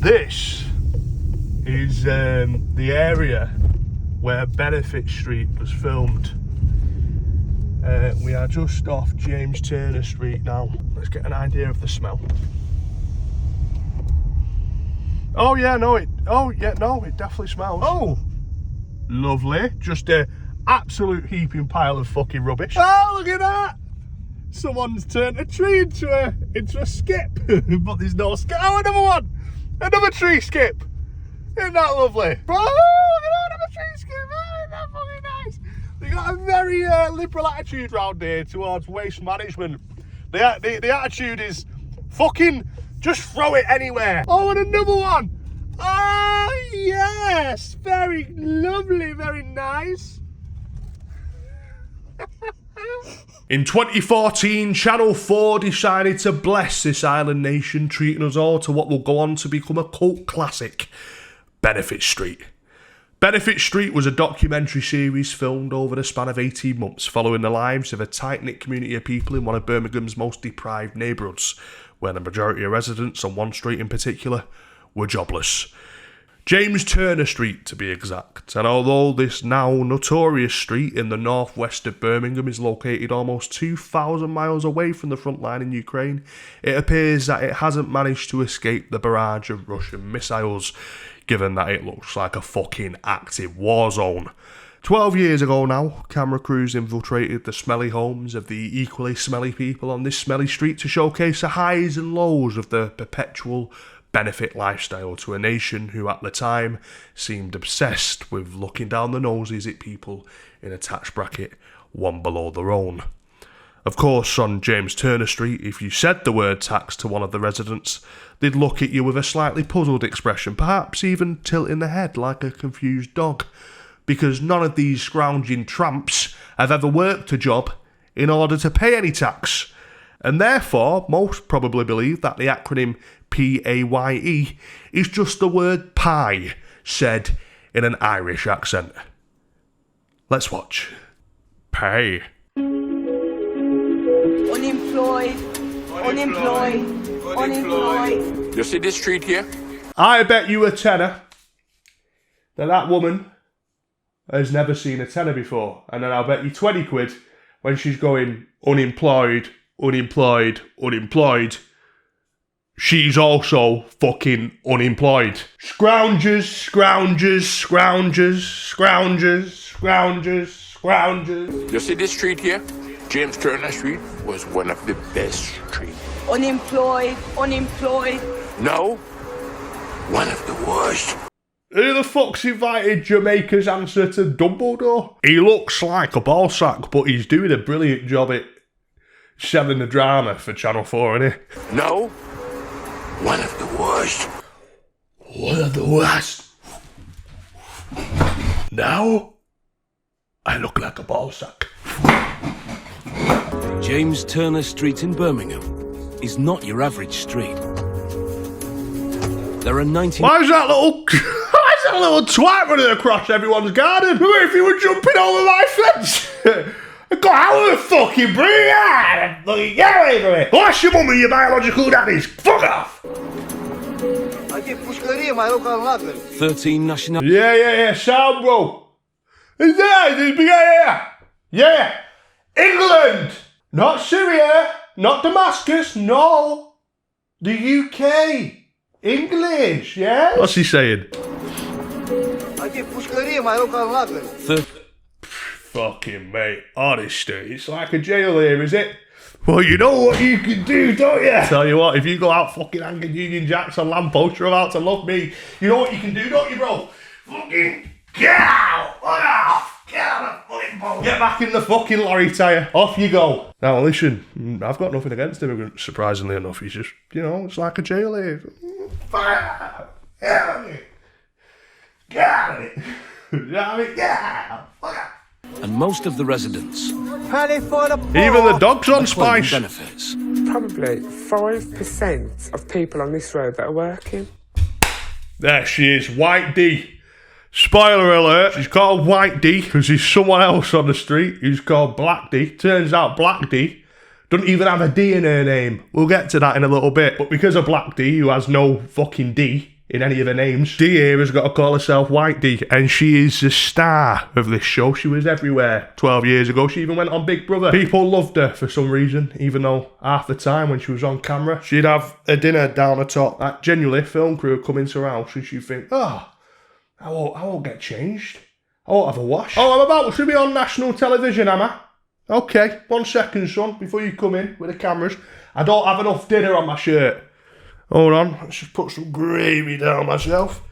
This is the area where Benefit Street was filmed. We are just off James Turner Street now. Let's get an idea of the smell. Oh yeah, no, it definitely smells. Oh, lovely. Just a absolute heaping pile of fucking rubbish. Oh, look at that! Someone's turned a tree into a skip, but there's no skip. Oh, another one! Another tree skip! Isn't that lovely? Oh, look at that, another tree skip! Oh, isn't that fucking nice? They got a very liberal attitude round here towards waste management. The attitude is fucking just throw it anywhere. Oh, and another one! Oh, yes! Very lovely, very nice. In 2014, Channel 4 decided to bless this island nation, treating us all to what will go on to become a cult classic, Benefit Street. Benefit Street was a documentary series filmed over the span of 18 months, following the lives of a tight-knit community of people in one of Birmingham's most deprived neighbourhoods, where the majority of residents, on one street in particular, were jobless. James Turner Street, to be exact. And although this now notorious street in the northwest of Birmingham is located almost 2,000 miles away from the front line in Ukraine, it appears that it hasn't managed to escape the barrage of Russian missiles, given that it looks like a fucking active war zone. 12 years ago now, camera crews infiltrated the smelly homes of the equally smelly people on this smelly street to showcase the highs and lows of the perpetual benefit lifestyle to a nation who at the time seemed obsessed with looking down the noses at people in a tax bracket one below their own. Of course, on James Turner Street, if you said the word tax to one of the residents, they'd look at you with a slightly puzzled expression, perhaps even tilting the head like a confused dog, because none of these scrounging tramps have ever worked a job in order to pay any tax, and therefore most probably believe that the acronym PAYE is just the word pie said in an Irish accent. Let's watch. Pay. Unemployed. You see this street here? I bet you a tenner that woman has never seen a tenner before, and then I'll bet you 20 quid when she's going unemployed, she's also fucking unemployed. Scroungers. You see this street here? James Turner Street was one of the best streets. Unemployed. No, one of the worst. Who the fuck's invited Jamaica's answer to Dumbledore? He looks like a ballsack, but he's doing a brilliant job at selling the drama for Channel 4, isn't he? No, one of the worst. One of the worst. Now, I look like a ballsack. James Turner Street in Birmingham is not your average street. There are 19... Why is that little twat running across everyone's garden? If you were jumping over my fence. Got out of the fucking bring out! Fucking get away from it! What's your mum and your biological daddies? Fuck off! 13 national... Yeah, sound, bro. Yeah. England! Not Syria, not Damascus, no. The UK. English, yeah? What's he saying? Fucking mate, honestly, it's like a jail here, is it? Well, you know what you can do, don't you? Tell you what, if you go out fucking hanging Union Jacks on lampposts, you're about to love me. You know what you can do, don't you, bro? Fucking get out! Fuck off! Get out of the fucking boat! Get back in the fucking lorry tyre. Off you go. Now listen, I've got nothing against immigrants, surprisingly enough. He's just, it's like a jail here. Fire! Get out of it! Get out of it! Get out of it! Get out! Fuck off! And most of the residents... Even the dog's on spice. Benefits. Probably 5% of people on this road that are working. There she is, White Dee. Spoiler alert, she's called White Dee because there's someone else on the street who's called Black Dee. Turns out Black Dee doesn't even have a D in her name. We'll get to that in a little bit. But because of Black Dee, who has no fucking D in any of her names. Dee here has got to call herself White Dee, and she is the star of this show. She was everywhere 12 years ago. She even went on Big Brother. People loved her for some reason, even though half the time when she was on camera, she'd have a dinner down the top. Like, genuinely, film crew would come into her house and she'd think, oh, I won't get changed. I won't have a wash. Oh, I'm about to be on national television, am I? Okay, 1 second, son, before you come in with the cameras. I don't have enough dinner on my shirt. Hold on, let's just put some gravy down myself.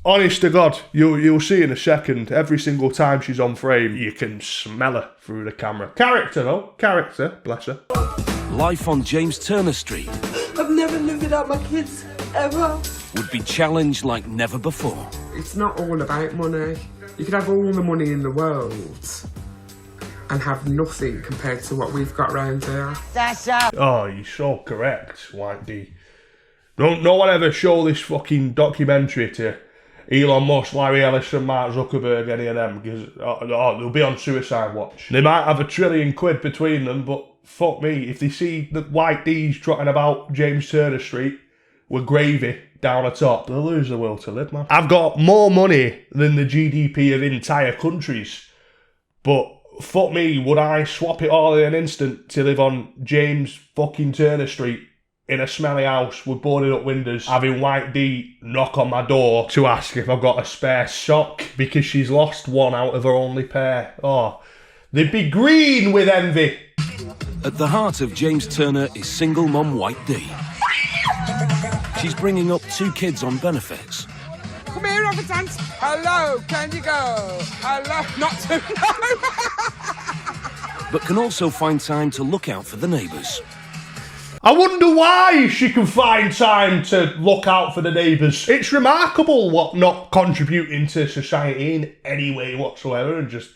Honest to God, you'll see in a second, every single time she's on frame, you can smell her through the camera. Character, though. Character, bless her. Life on James Turner Street I've never lived without my kids, ever. would be challenged like never before. It's not all about money. You could have all the money in the world and have nothing compared to what we've got round here. Oh, you're so correct, White Dee. No one ever show this fucking documentary to Elon Musk, Larry Ellison, Mark Zuckerberg, any of them, because they'll be on suicide watch. They might have £1 trillion between them, but fuck me, if they see the White Dees trotting about James Turner Street with gravy down the top, they'll lose the will to live, man. I've got more money than the GDP of entire countries, but fuck me, would I swap it all in an instant to live on James fucking Turner Street in a smelly house with boarded up windows, having White Dee knock on my door to ask if I've got a spare sock because she's lost one out of her only pair? Oh, they'd be green with envy. At the heart of James Turner is single mum White Dee. She's bringing up 2 kids on benefits. Come here, inhabitants. Hello, can you go? Hello, not too low. But can also find time to look out for the neighbours. I wonder why she can find time to look out for the neighbours. It's remarkable what not contributing to society in any way whatsoever and just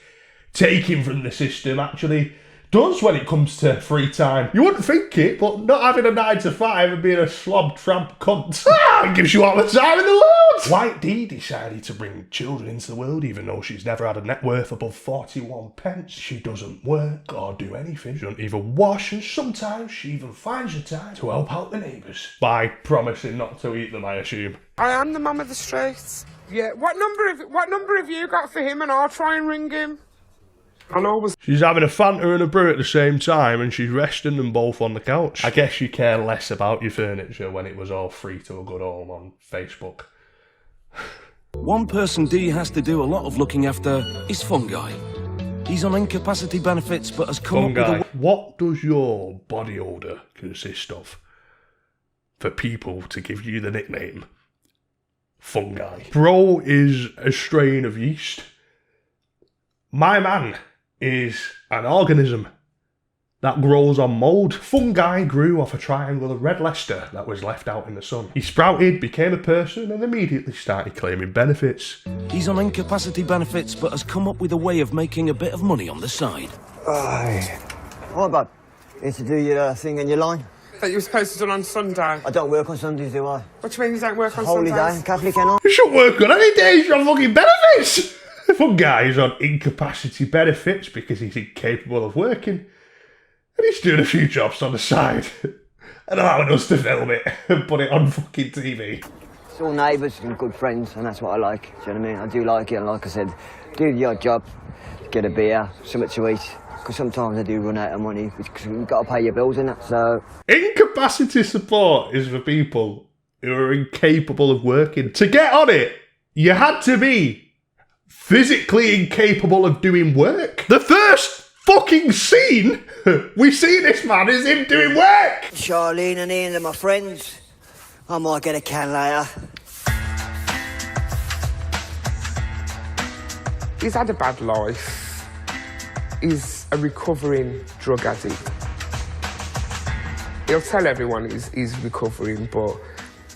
taking from the system actually does when it comes to free time. You wouldn't think it, but not having a 9 to 5 and being a slob tramp cunt, it gives you all the time in the world. White Dee decided to bring children into the world even though she's never had a net worth above 41 pence. She doesn't work or do anything. She doesn't even wash, and sometimes she even finds the time to help out the neighbours by promising not to eat them, I assume. I am the mum of the streets. Yeah, what number have you got for him, and I'll try and ring him. And always. She's having a Fanta and a brew at the same time, and she's resting them both on the couch. I guess you care less about your furniture when it was all free to a good home on Facebook. One person Dee has to do a lot of looking after is Fungi. He's on incapacity benefits but has come up Fungi, with a... what does your body odour consist of for people to give you the nickname Fungi? Bro is a strain of yeast. My man is an organism that grows on mould. Fungi grew off a triangle of red Leicester that was left out in the sun. He sprouted, became a person, and immediately started claiming benefits. He's on incapacity benefits but has come up with a way of making a bit of money on the side. Hi, bud. Here to do your thing in your line? That you were supposed to do on Sunday. I don't work on Sundays, do I? What do you mean you don't work on Holy Sundays? day, Catholic, ain't I? You shouldn't work on any days, you're on fucking benefits! Fungi is on incapacity benefits because he's incapable of working. And he's doing a few jobs on the side. And allowing us to film it and put it on fucking TV. It's all neighbours and good friends, and that's what I like. Do you know what I mean? I do like it, and like I said, do the odd job, get a beer, something to eat. Because sometimes I do run out of money, because you've got to pay your bills and that, so... Incapacity support is for people who are incapable of working. To get on it, you had to be physically incapable of doing work. The first fucking scene we see this man is him doing work. Charlene and Ian are my friends. I might get a can later. He's had a bad life. He's a recovering drug addict. He'll tell everyone he's recovering, but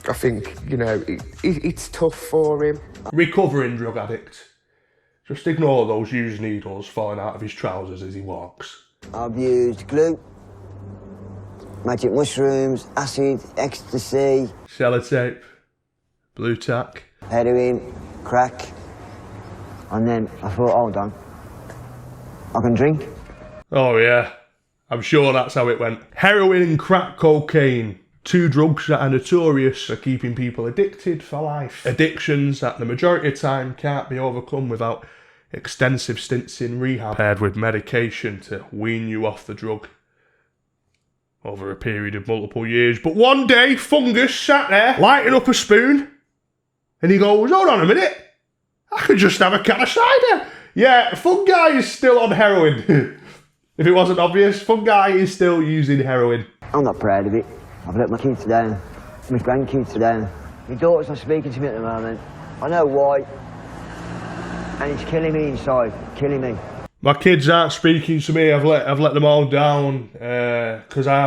I think, you know, it's tough for him. Recovering drug addict. Just ignore those used needles falling out of his trousers as he walks. I've used glue, magic mushrooms, acid, ecstasy, Sellotape, blue tack. heroin, crack, and then I thought, hold on, I can drink. Oh yeah, I'm sure that's how it went. Heroin and crack cocaine Two drugs that are notorious for keeping people addicted for life. Addictions that the majority of time can't be overcome without extensive stints in rehab, paired with medication to wean you off the drug over a period of multiple years. But one day, Fungus sat there, lighting up a spoon, and he goes, hold on a minute, I could just have a can of cider. Yeah, Fungi is still on heroin. If it wasn't obvious, Fungi is still using heroin. I'm not proud of it. I've let my kids down, my grandkids down. My daughter's not speaking to me at the moment. I know why. And it's killing me inside, killing me. My kids aren't speaking to me. I've let them all down because I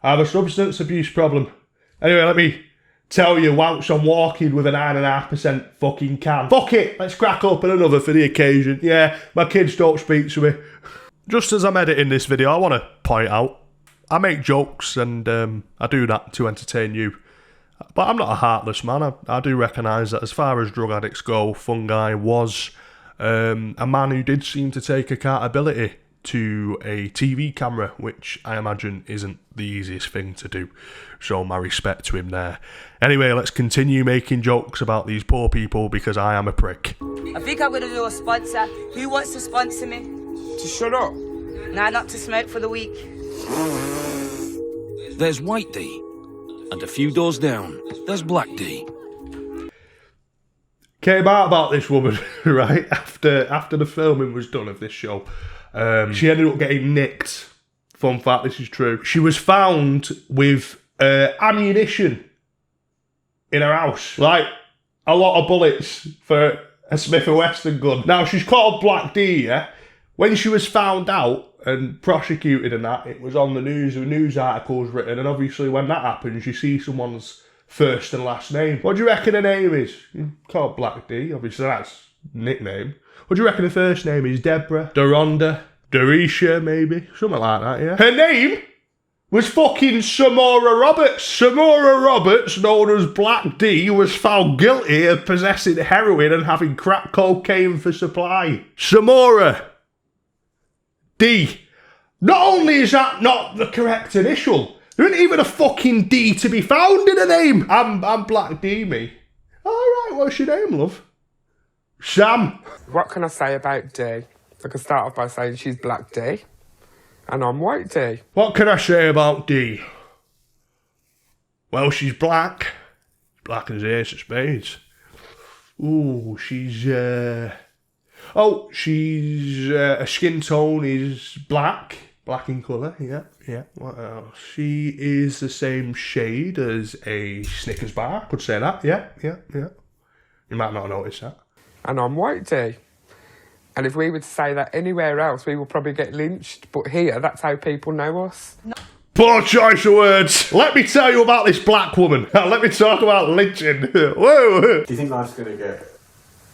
have a substance abuse problem. Anyway, let me tell you, whilst I'm walking with a 9.5% fucking can. Fuck it, let's crack open another for the occasion. Yeah, my kids don't speak to me. Just as I'm editing this video, I want to point out, I make jokes and I do that to entertain you. But I'm not a heartless man. I do recognise that as far as drug addicts go, Fungi was a man who did seem to take accountability to a TV camera, which I imagine isn't the easiest thing to do. So my respect to him there. Anyway, let's continue making jokes about these poor people because I am a prick. I think I'm gonna do a sponsor. Who wants to sponsor me? To shut up. Nah, not to smoke for the week. There's White Dee. And a few doors down, there's Black Dee. Came out about this woman, right, after the filming was done of this show. She ended up getting nicked. Fun fact, this is true. She was found with ammunition in her house. Like, a lot of bullets for a Smith & Wesson gun. Now, she's called Black Dee, yeah? When she was found out and prosecuted and that, it was on the news articles written, and obviously when that happens, you see someone's first and last name. What do you reckon her name is? Called Black Dee, obviously that's nickname. What do you reckon her first name is? Deborah? Doronda? Dorisha, maybe? Something like that, yeah? Her name was fucking Samora Roberts. Samora Roberts, known as Black Dee, was found guilty of possessing heroin and having crack cocaine for supply. Samora D. Not only is that not the correct initial, there isn't even a fucking D to be found in her name. I'm Black Dee, me. Alright, what's your name, love? Sam. What can I say about Dee? I can start off by saying she's Black Dee, and I'm White Dee. What can I say about Dee? Well, she's black. Black as ace of spades. Ooh, she's her skin tone is black in colour, yeah. What else? She is the same shade as a Snickers bar, could say that, yeah. You might not notice that. And I'm White Dee. And if we were to say that anywhere else, we will probably get lynched, but here, that's how people know us. No. Poor choice of words. Let me tell you about this black woman. Let me talk about lynching. Whoa. Do you think life's going to get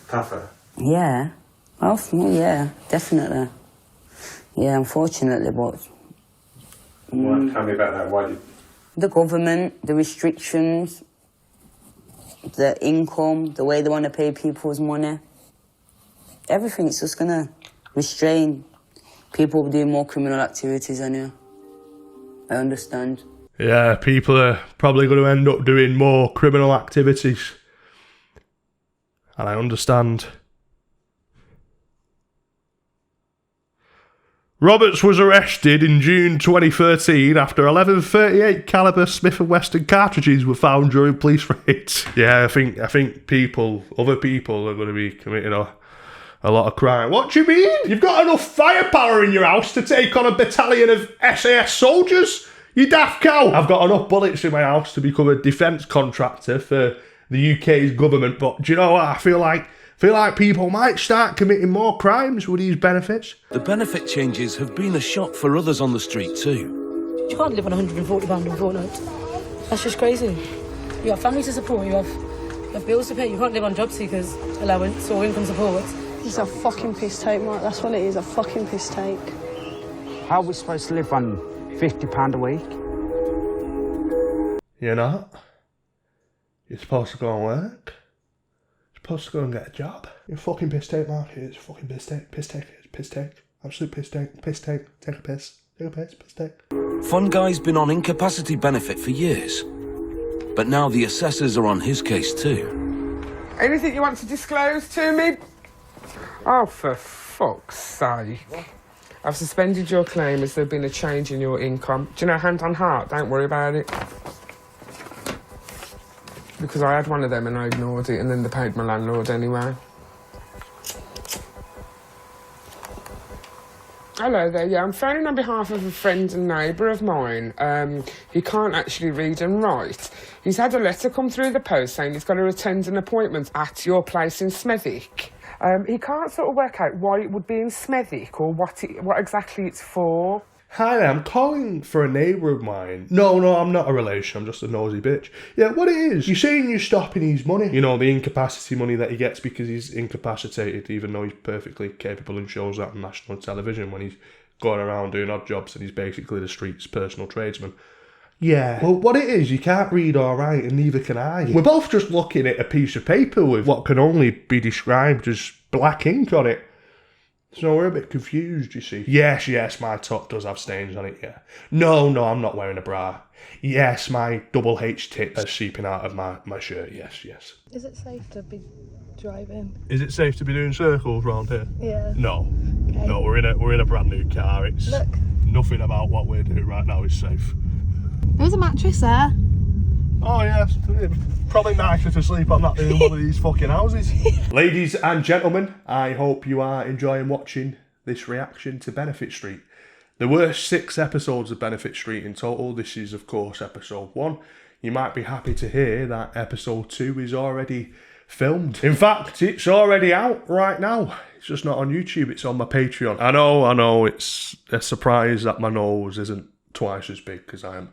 tougher? Yeah. Oh, yeah, definitely. Yeah, unfortunately, but... Tell me about that. Why? The government, the restrictions, the income, the way they want to pay people's money. Everything's just going to restrain people doing more criminal activities anyway. I understand. Yeah, people are probably going to end up doing more criminal activities. And I understand. Roberts was arrested in June 2013 after 11.38 caliber Smith & Wesson cartridges were found during police raids. Yeah, I think other people are going to be committing a lot of crime. What do you mean? You've got enough firepower in your house to take on a battalion of SAS soldiers? You daft cow. I've got enough bullets in my house to become a defence contractor for the UK's government, but do you know what? I feel like people might start committing more crimes with these benefits. The benefit changes have been a shock for others on the street too. You can't live on £140 a fortnight. That's just crazy. You have family to support, you have bills to pay. You can't live on job seekers allowance or income support. It's a fucking piss take, Mike. That's what it is, a fucking piss take. How are we supposed to live on £50 a week? You're not. You're supposed to go and work. You're supposed to go and get a job. You're a fucking piss take, Mark. It's a fucking piss take. Piss take. Piss take. Absolute piss take. Piss take. Take a piss. Take a piss. Piss take. Fungi's been on incapacity benefit for years. But now the assessors are on his case too. Anything you want to disclose to me? Oh, for fuck's sake. I've suspended your claim as there's been a change in your income. Do you know, hand on heart, don't worry about it. Because I had one of them and I ignored it, and then they paid my landlord anyway. Hello there, yeah, I'm phoning on behalf of a friend and neighbour of mine. He can't actually read and write. He's had a letter come through the post saying he's got to attend an appointment at your place in Smethwick. He can't sort of work out why it would be in Smethwick or what exactly it's for. Hi there, I'm calling for a neighbour of mine. No, I'm not a relation, I'm just a nosy bitch. Yeah, what it is, you're saying you're stopping his money. You know, the incapacity money that he gets because he's incapacitated, even though he's perfectly capable and shows that on national television when he's going around doing odd jobs and he's basically the street's personal tradesman. Yeah, well, what it is, you can't read or write, and neither can I. We're both just looking at a piece of paper with what can only be described as black ink on it. So we're a bit confused, you see. Yes, my top does have stains on it, yeah. No, I'm not wearing a bra. Yes, my double H tits are seeping out of my shirt, yes. Is it safe to be driving? Is it safe to be doing circles around here? Yeah. No. Okay. No, we're in a brand new car. It's Look. Nothing about what we're doing right now is safe. There's a mattress there. Oh yes, probably nicer to sleep on that than in one of these fucking houses. Ladies and gentlemen, I hope you are enjoying watching this reaction to Benefit Street. There were 6 episodes of Benefit Street in total. This is of course episode 1. You might be happy to hear that episode 2 is already filmed. In fact, it's already out right now. It's just not on YouTube, it's on my Patreon. I know, it's a surprise that my nose isn't twice as big because I am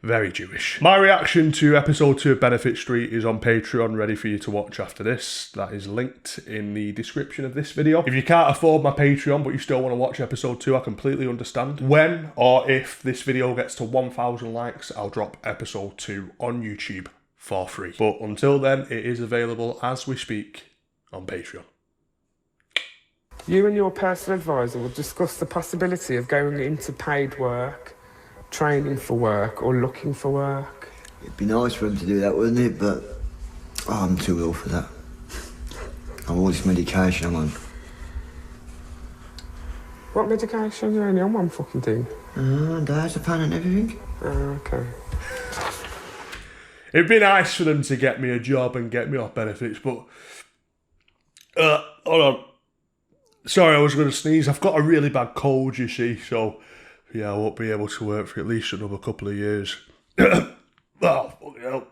very Jewish. My reaction to episode 2 of Benefit Street is on Patreon, ready for you to watch after this. That is linked in the description of this video. If you can't afford my Patreon but you still want to watch episode 2, I completely understand. When or if this video gets to 1,000 likes, I'll drop episode 2 on YouTube for free. But until then, it is available as we speak on Patreon. You and your personal advisor will discuss the possibility of going into paid work, training for work, or looking for work. It'd be nice for him to do that, wouldn't it? But I'm too ill for that. I'm all this medication I'm on. What medication? You're only on one fucking thing. Diazepam and everything. Oh, okay. It'd be nice for them to get me a job and get me off benefits, but hold on. Sorry, I was going to sneeze. I've got a really bad cold, you see, so yeah, I won't be able to work for at least another couple of years. Oh, you know,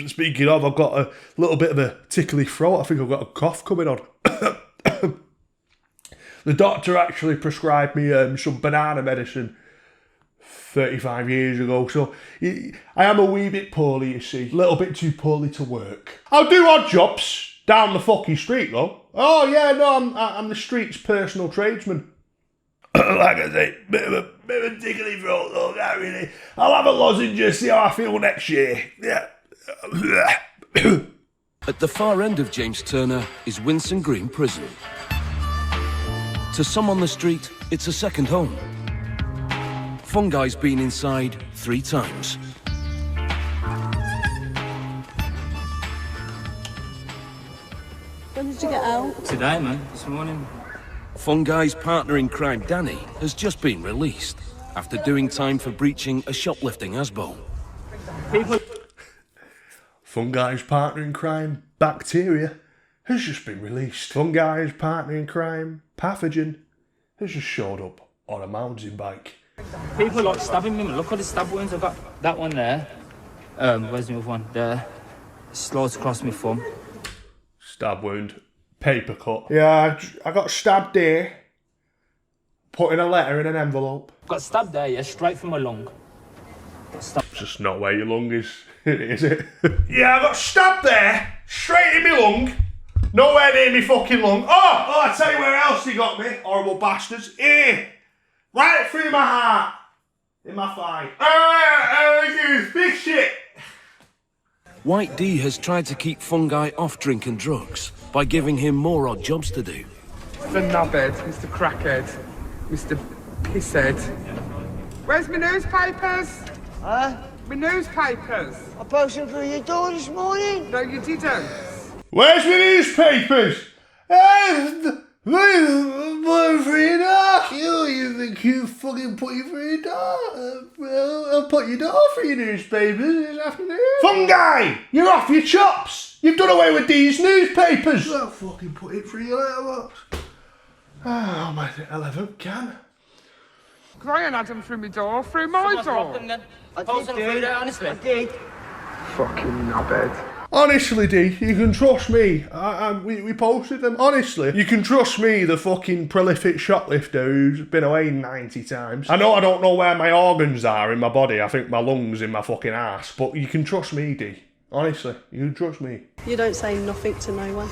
speaking of, I've got a little bit of a tickly throat. I think I've got a cough coming on. The doctor actually prescribed me some banana medicine 35 years ago, so I am a wee bit poorly, you see. A little bit too poorly to work. I'll do odd jobs down the fucking street, though. Oh, yeah, no, I'm the street's personal tradesman. Like I say, bit of a tickly throat though, not really. I'll have a lozenge, see how I feel next year. Yeah. At the far end of James Turner is Winson Green Prison. To some on the street, it's a second home. Fungi's been inside 3 times. When did you get out? Today, man. This morning. Fungi's partner in crime, Danny, has just been released after doing time for breaching a shoplifting ASBO. Fungi's partner in crime, Bacteria, has just been released. Fungi's partner in crime, Pathogen, has just showed up on a mountain bike. People like stabbing me. Look at the stab wounds. I've got that one there. Where's the other one? There. Slides across my thumb. Stab wound. Paper cut. Yeah, I got stabbed there. Putting a letter in an envelope. Got stabbed there, yeah, straight from my lung. It's just not where your lung is it? Yeah, I got stabbed there, straight in my lung. Nowhere near me fucking lung. Oh, I tell you where else he got me, horrible bastards. Here. Right through my heart. In my thigh. Big shit. White Dee has tried to keep Fungi off drink and drugs by giving him more odd jobs to do. Mr. Knobhead, Mr. Crackhead, Mr. Pisshead. Where's my newspapers? Huh? My newspapers. I posted them through your door this morning. No, you didn't. Where's my newspapers? You think you fucking put your free door? I'll put your door for your newspapers this afternoon. Fungi! You're off your chops! You've done away with these newspapers! I'll fucking put it through your letterbox. Oh, my 11th can. Brian had them through my door, through my door. I did. Fucking knobhead. Honestly, Dee, you can trust me. We posted them. Honestly, you can trust me, the fucking prolific shoplifter who's been away 90 times. I don't know where my organs are in my body. I think my lungs in my fucking ass. But you can trust me, Dee. Honestly, you can trust me. You don't say nothing to no one.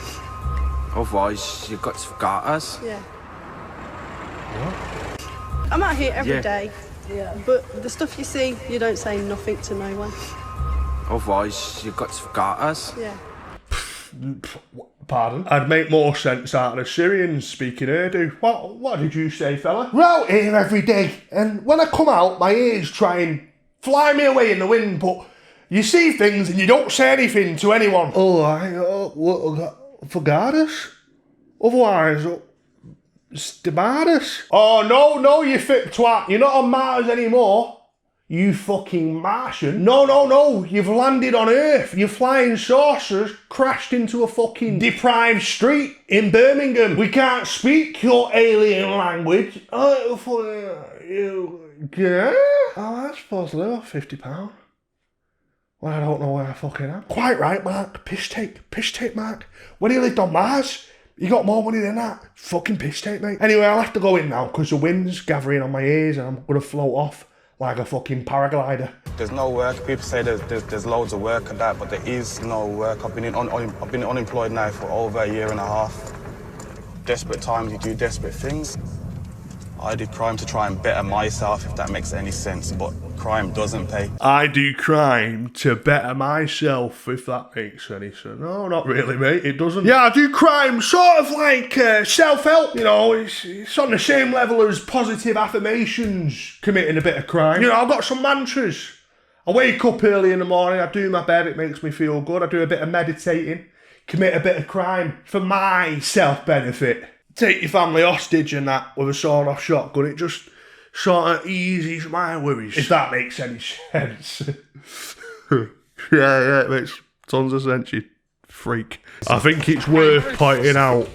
Otherwise, you've got to forget us. Yeah. I'm out here every day. Yeah. But the stuff you see, you don't say nothing to no one. Otherwise, you've got to forget us. Yeah. Pardon? I'd make more sense out of the Syrians speaking Urdu. What did you say, fella? We're out here every day, and when I come out, my ears try and fly me away in the wind, but you see things and you don't say anything to anyone. Forget us? Otherwise, Mars. Oh, no, you fit twat. You're not on Mars anymore. You fucking Martian. No, you've landed on Earth. Your flying saucers crashed into a fucking deprived street in Birmingham. We can't speak your alien language. Oh, that's possibly about £50. Well, I don't know where I fucking am. Quite right, Mark. Piss take, Mark. When he lived on Mars, you got more money than that. Fucking piss take, mate. Anyway, I'll have to go in now because the wind's gathering on my ears and I'm gonna float off like a fucking paraglider. There's no work. People say there's loads of work and that, but there is no work. I've been unemployed now for over 1.5 years. Desperate times, you do desperate things. I did crime to try and better myself, if that makes any sense, but crime doesn't pay. I do crime to better myself, if that makes any sense. No, not really, mate, it doesn't. Yeah, I do crime sort of like self-help, you know, it's on the same level as positive affirmations, committing a bit of crime. You know, I've got some mantras. I wake up early in the morning, I do my bed, it makes me feel good, I do a bit of meditating, commit a bit of crime for my self-benefit. Take your family hostage and that with a sawed-off shotgun. It just sort of eases my worries, if that makes any sense. yeah, it makes tons of sense, you freak. I think it's worth pointing out,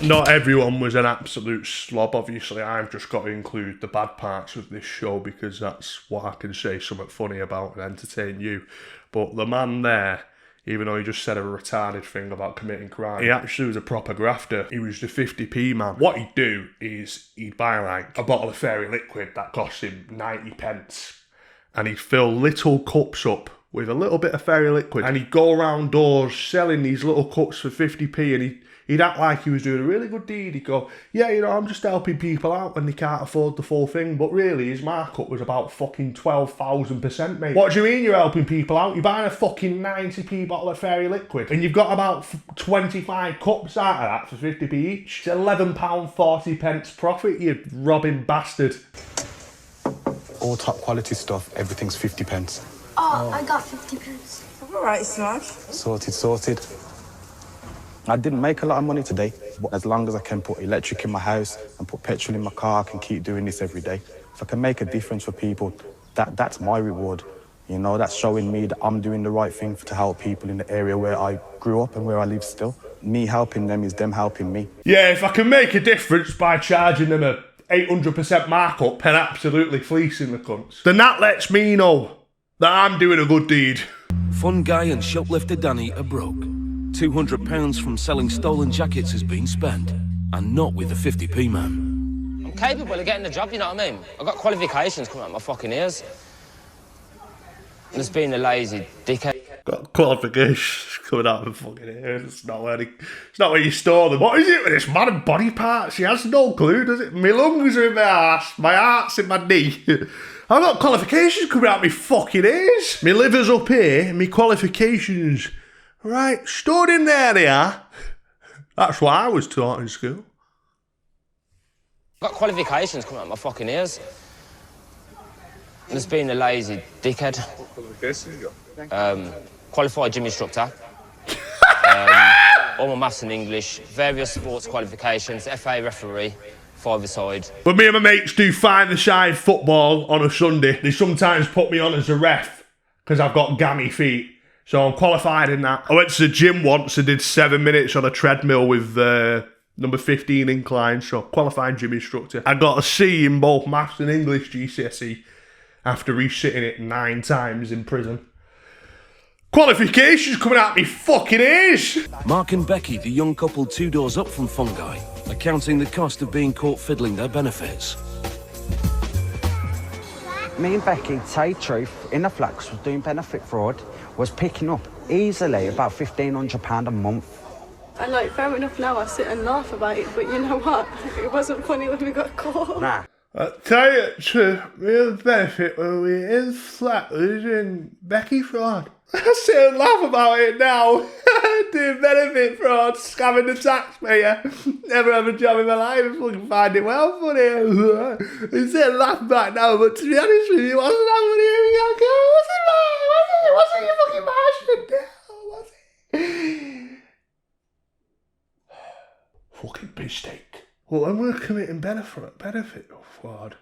not everyone was an absolute slob. Obviously, I've just got to include the bad parts of this show because that's what I can say something funny about and entertain you. But the man there, even though he just said a retarded thing about committing crime, he actually was a proper grafter. He was the 50p man. What he'd do is he'd buy like a bottle of fairy liquid that cost him 90p, and he'd fill little cups up with a little bit of fairy liquid, and he'd go around doors selling these little cups for 50p, and he'd act like he was doing a really good deed. He'd go, yeah, you know, I'm just helping people out when they can't afford the full thing. But really, his markup was about fucking 12,000%, mate. What do you mean you're helping people out? You're buying a fucking 90p bottle of fairy liquid, and you've got about 25 cups out of that for 50p each. It's £11.40 profit, you robbing bastard. All top quality stuff, everything's 50p. Oh, I got 50p. All right, Smash. Sorted. I didn't make a lot of money today, but as long as I can put electric in my house and put petrol in my car, I can keep doing this every day. If I can make a difference for people, that's my reward. You know, that's showing me that I'm doing the right thing to help people in the area where I grew up and where I live still. Me helping them is them helping me. Yeah, if I can make a difference by charging them a 800% markup and absolutely fleecing the cunts, then that lets me know that I'm doing a good deed. Fungi and shoplifter Danny are broke. £200 from selling stolen jackets has been spent, and not with the 50p man. I'm capable of getting the job, you know what I mean? I've got qualifications coming out my fucking ears. I'm just being a lazy dickhead. Got qualifications coming out of the fucking ears. It's not where you store them. What is it with this man and body parts? He has no clue, does it? My lungs are in my arse, my heart's in my knee. I've got qualifications coming out my fucking ears. My liver's up here, my qualifications right stored in there they are. That's what I was taught in school. I've got qualifications coming out my fucking ears. and just being a lazy dickhead. Qualified gym instructor. All my maths and English, various sports qualifications, FA referee, five-a-side. When me and my mates do five-a-side football on a Sunday, they sometimes put me on as a ref because I've got gammy feet. So I'm qualified in that. I went to the gym once and did 7 minutes on a treadmill with number 15 incline, so qualified gym instructor. I got a C in both maths and English GCSE after resitting it 9 times in prison. Qualifications coming out me fucking ears! Mark and Becky, the young couple 2 doors up from Fungi, are counting the cost of being caught fiddling their benefits. Me and Becky, to tell you the truth, in the flats was doing benefit fraud, was picking up easily about £1,500 a month. And like, fair enough now, I sit and laugh about it, but you know what? It wasn't funny when we got caught. Nah. I tell you the truth, real benefit when we were in flat was in Becky fraud. I sit and laugh about it now. Doing benefit fraud, scamming the taxpayer. Never have a job in my life, I fucking find it well funny. I sit and laugh about it now, but to be honest with you, it wasn't that funny. Wasn't your fucking passion? Was it? Fucking piss steak. Well, when we were committing benefit fraud,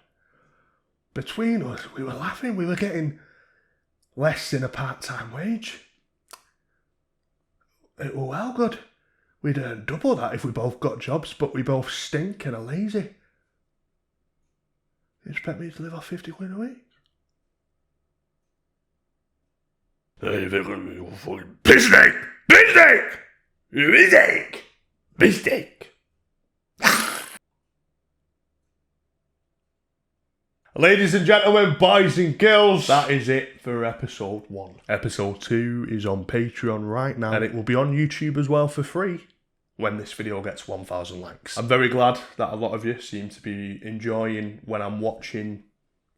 between us, we were laughing. We were getting less than a part-time wage. It were well good. We'd earn double that if we both got jobs, but we both stink and are lazy. You expect me to live off 50 quid a week? Hey, they're gonna be fucking piss steak! Piss steak! Piss steak! Piss steak! Ladies and gentlemen, boys and girls, that is it for episode 1. Episode 2 is on Patreon right now, and it will be on YouTube as well for free when this video gets 1,000 likes. I'm very glad that a lot of you seem to be enjoying when I'm watching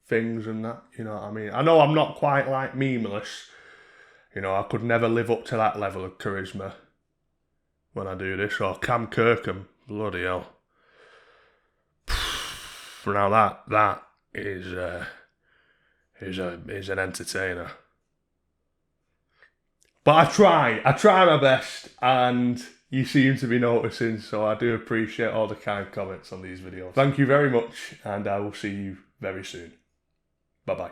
things and that, you know what I mean? I know I'm not quite like Memeless. You know, I could never live up to that level of charisma when I do this, or Cam Kirkham, bloody hell. Now that is an entertainer. But I try my best, and you seem to be noticing, so I do appreciate all the kind comments on these videos. Thank you very much, and I will see you very soon. Bye-bye.